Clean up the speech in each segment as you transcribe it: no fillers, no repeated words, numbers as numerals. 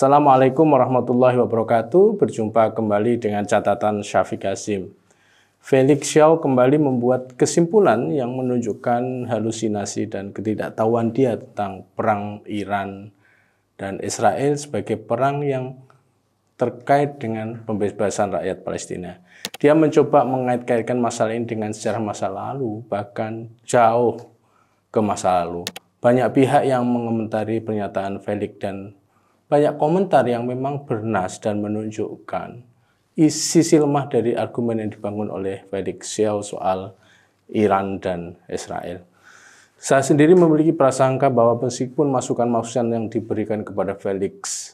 Assalamualaikum warahmatullahi wabarakatuh. Berjumpa kembali dengan catatan Syafiq Hasim. Felix Xiao kembali membuat kesimpulan yang menunjukkan halusinasi dan ketidaktahuan dia tentang perang Iran dan Israel sebagai perang yang terkait dengan pembebasan rakyat Palestina. Dia mencoba mengait-kaitkan masalah ini dengan sejarah masa lalu, bahkan jauh ke masa lalu. Banyak pihak yang mengomentari pernyataan Felix dan banyak komentar yang memang bernas dan menunjukkan sisi lemah dari argumen yang dibangun oleh Felix Xiao soal Iran dan Israel. Saya sendiri memiliki prasangka bahwa meskipun masukan-masukan yang diberikan kepada Felix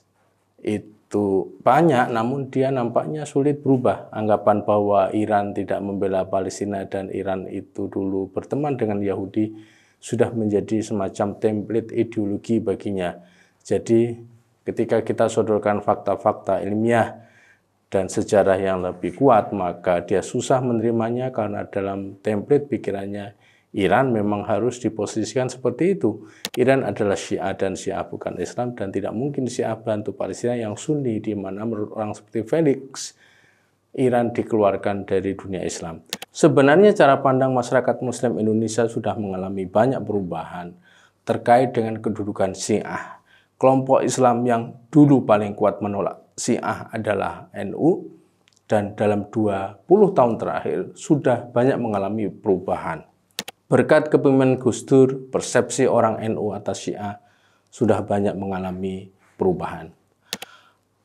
itu banyak, namun dia nampaknya sulit berubah. Anggapan bahwa Iran tidak membela Palestina dan Iran itu dulu berteman dengan Yahudi sudah menjadi semacam template ideologi baginya. Jadi ketika kita sodorkan fakta-fakta ilmiah dan sejarah yang lebih kuat, maka dia susah menerimanya karena dalam template pikirannya Iran memang harus diposisikan seperti itu. Iran adalah Syiah dan Syiah bukan Islam, dan tidak mungkin Syiah bantu Palestina yang Sunni, di mana menurut orang seperti Felix, Iran dikeluarkan dari dunia Islam. Sebenarnya cara pandang masyarakat Muslim Indonesia sudah mengalami banyak perubahan terkait dengan kedudukan Syiah. Kelompok Islam yang dulu paling kuat menolak Syiah adalah NU, dan dalam 20 tahun terakhir sudah banyak mengalami perubahan. Berkat kepemimpinan Gus Dur, persepsi orang NU atas Syiah sudah banyak mengalami perubahan.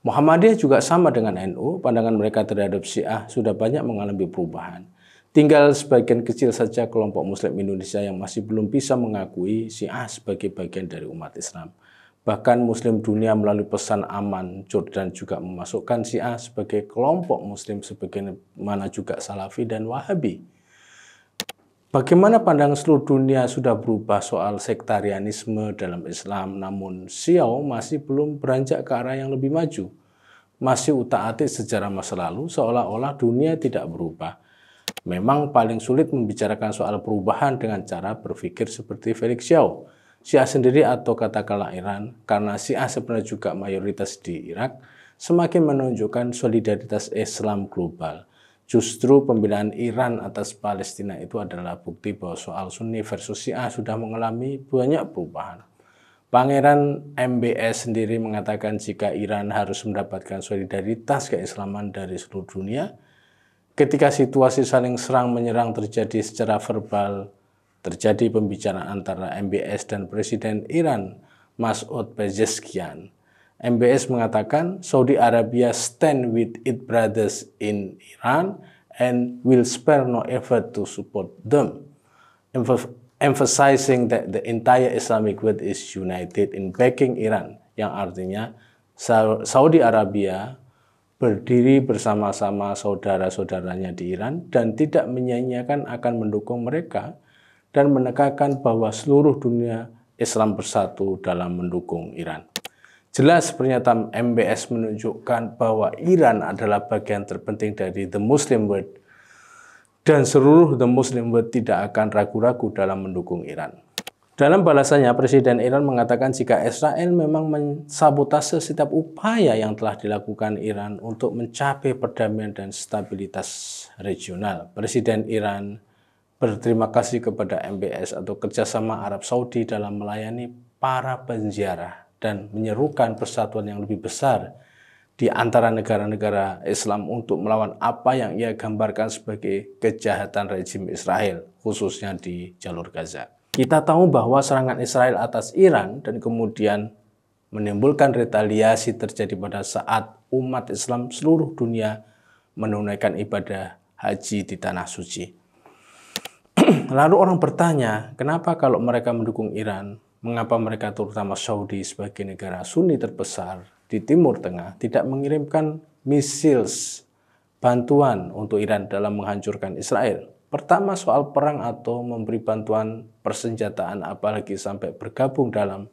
Muhammadiyah juga sama dengan NU, pandangan mereka terhadap Syiah sudah banyak mengalami perubahan. Tinggal sebagian kecil saja kelompok Muslim Indonesia yang masih belum bisa mengakui Syiah sebagai bagian dari umat Islam. Bahkan Muslim dunia melalui pesan aman Jordan juga memasukkan Syiah sebagai kelompok Muslim, sebagaimana juga Salafi dan Wahabi. Bagaimana pandangan seluruh dunia sudah berubah soal sektarianisme dalam Islam, namun Xiao masih belum beranjak ke arah yang lebih maju. Masih utak-atik sejarah masa lalu seolah-olah dunia tidak berubah. Memang paling sulit membicarakan soal perubahan dengan cara berpikir seperti Felix Xiao. Syiah sendiri atau katakanlah Iran, karena Syiah sebenarnya juga mayoritas di Irak, semakin menunjukkan solidaritas Islam global. Justru pembelaan Iran atas Palestina itu adalah bukti bahwa soal Sunni versus Syiah sudah mengalami banyak perubahan. Pangeran MBS sendiri mengatakan jika Iran harus mendapatkan solidaritas keislaman dari seluruh dunia, ketika situasi saling serang menyerang terjadi secara verbal, terjadi pembicaraan antara MBS dan Presiden Iran, Masoud Pezeshkian. MBS mengatakan Saudi Arabia stand with its brothers in Iran and will spare no effort to support them, emphasizing that the entire Islamic world is united in backing Iran, yang artinya Saudi Arabia berdiri bersama-sama saudara-saudaranya di Iran dan tidak menyia-nyiakan akan mendukung mereka, dan menekankan bahwa seluruh dunia Islam bersatu dalam mendukung Iran. Jelas pernyataan MBS menunjukkan bahwa Iran adalah bagian terpenting dari the Muslim world, dan seluruh the Muslim world tidak akan ragu-ragu dalam mendukung Iran. Dalam balasannya, Presiden Iran mengatakan jika Israel memang mensabotase setiap upaya yang telah dilakukan Iran untuk mencapai perdamaian dan stabilitas regional. Presiden Iran berterima kasih kepada MBS atau kerjasama Arab Saudi dalam melayani para penjara dan menyerukan persatuan yang lebih besar di antara negara-negara Islam untuk melawan apa yang ia gambarkan sebagai kejahatan rejim Israel, khususnya di jalur Gaza. Kita tahu bahwa serangan Israel atas Iran dan kemudian menimbulkan retaliasi terjadi pada saat umat Islam seluruh dunia menunaikan ibadah haji di Tanah Suci. Lalu orang bertanya, kenapa kalau mereka mendukung Iran, mengapa mereka terutama Saudi sebagai negara Sunni terbesar di Timur Tengah tidak mengirimkan misil bantuan untuk Iran dalam menghancurkan Israel? Pertama, soal perang atau memberi bantuan persenjataan apalagi sampai bergabung dalam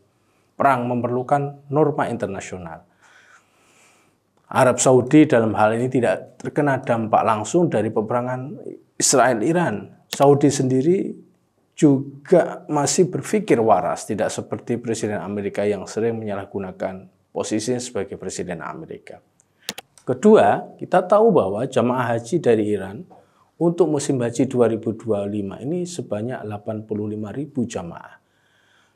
perang memerlukan norma internasional. Arab Saudi dalam hal ini tidak terkena dampak langsung dari peperangan Israel-Iran. Saudi sendiri juga masih berpikir waras, tidak seperti Presiden Amerika yang sering menyalahgunakan posisinya sebagai Presiden Amerika. Kedua, kita tahu bahwa jamaah haji dari Iran untuk musim haji 2025 ini sebanyak 85.000 jamaah.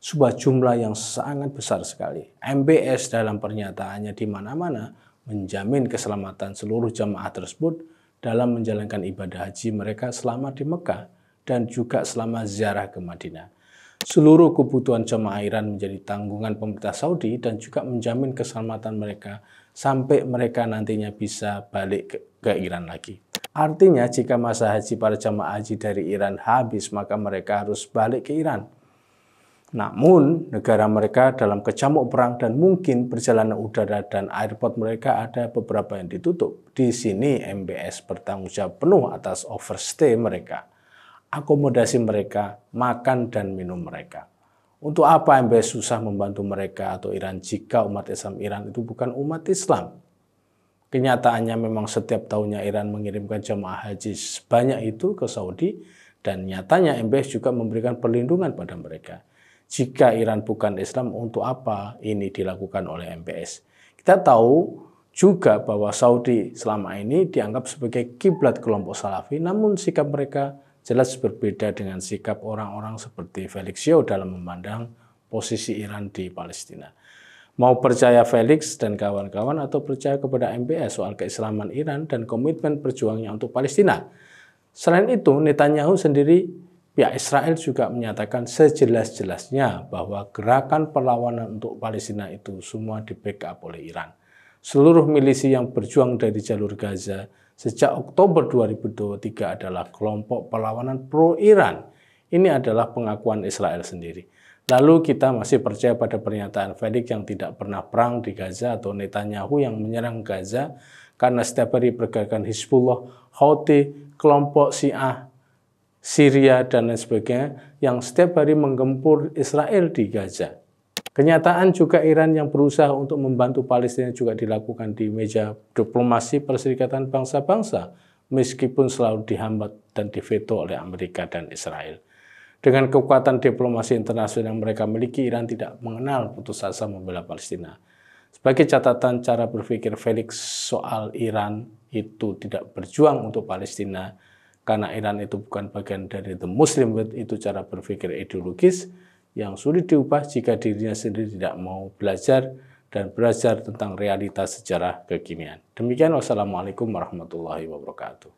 Sebuah jumlah yang sangat besar sekali. MBS dalam pernyataannya di mana-mana menjamin keselamatan seluruh jamaah tersebut dalam menjalankan ibadah haji mereka selama di Mekah dan juga selama ziarah ke Madinah. Seluruh kebutuhan jamaah Iran menjadi tanggungan pemerintah Saudi dan juga menjamin keselamatan mereka sampai mereka nantinya bisa balik ke Iran lagi. Artinya jika masa haji para jamaah haji dari Iran habis, maka mereka harus balik ke Iran. Namun negara mereka dalam kecamuk perang dan mungkin perjalanan udara dan airport mereka ada beberapa yang ditutup. Di sini MBS bertanggung jawab penuh atas overstay mereka, akomodasi mereka, makan dan minum mereka. Untuk apa MBS susah membantu mereka atau Iran jika umat Islam Iran itu bukan umat Islam? Kenyataannya memang setiap tahunnya Iran mengirimkan jemaah haji sebanyak itu ke Saudi dan nyatanya MBS juga memberikan perlindungan pada mereka. Jika Iran bukan Islam, untuk apa ini dilakukan oleh MBS? Kita tahu juga bahwa Saudi selama ini dianggap sebagai kiblat kelompok Salafi, namun sikap mereka jelas berbeda dengan sikap orang-orang seperti Felix Xiao dalam memandang posisi Iran di Palestina. Mau percaya Felix dan kawan-kawan atau percaya kepada MBS soal keislaman Iran dan komitmen perjuangannya untuk Palestina. Selain itu, Netanyahu sendiri, pihak Israel juga menyatakan sejelas-jelasnya bahwa gerakan perlawanan untuk Palestina itu semua di-backup oleh Iran. Seluruh milisi yang berjuang dari jalur Gaza sejak Oktober 2023 adalah kelompok perlawanan pro-Iran. Ini adalah pengakuan Israel sendiri. Lalu kita masih percaya pada pernyataan Felix yang tidak pernah perang di Gaza atau Netanyahu yang menyerang Gaza karena setiap hari pergerakan Hizbullah, Houthi, kelompok Syiah, Syria, dan lain sebagainya yang setiap hari menggempur Israel di Gaza. Kenyataan juga Iran yang berusaha untuk membantu Palestina juga dilakukan di meja diplomasi Perserikatan Bangsa-Bangsa meskipun selalu dihambat dan diveto oleh Amerika dan Israel. Dengan kekuatan diplomasi internasional yang mereka miliki, Iran tidak mengenal putus asa membela Palestina. Sebagai catatan, cara berpikir Felix soal Iran itu tidak berjuang untuk Palestina, karena Iran itu bukan bagian dari the Muslim World, itu cara berpikir ideologis yang sulit diubah jika dirinya sendiri tidak mau belajar dan belajar tentang realitas sejarah kekinian. Demikian, wassalamualaikum warahmatullahi wabarakatuh.